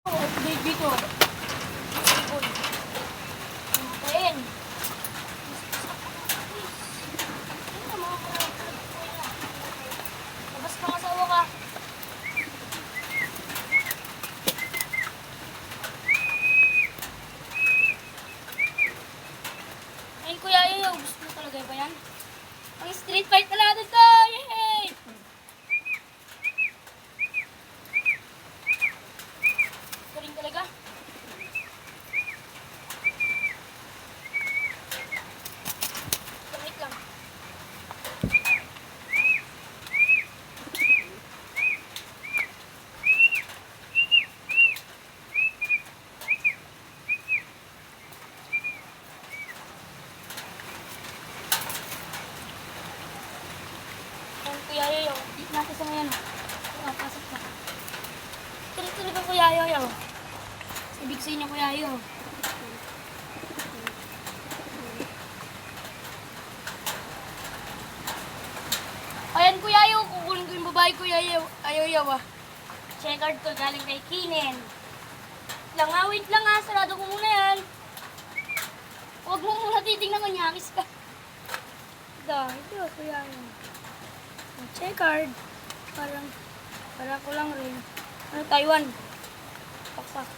Update dito. Ayan. Labas ka asawa ka. Ayun kuya, ayaw. Gusto mo talaga ba yan? Ang street fight na natin to! Yay! Galing talaga. Wait lang. Ayun kuya, ayaw. Dito natin sa ngayon. Pasok na. Galing talaga kuya, ayaw. Ibig sa inyo kuya, ayaw. Ayan kuya, ayaw. Kukunin ko yung babae kuya, ayaw ah. Checkered to galing kay Kinen. Wait lang ha. Sarado ko muna yan. Huwag mo muna titignan, manyakis ka. Ito, kuya ayaw. Checkered. Para ko lang rin. Taiwan. Pakpak.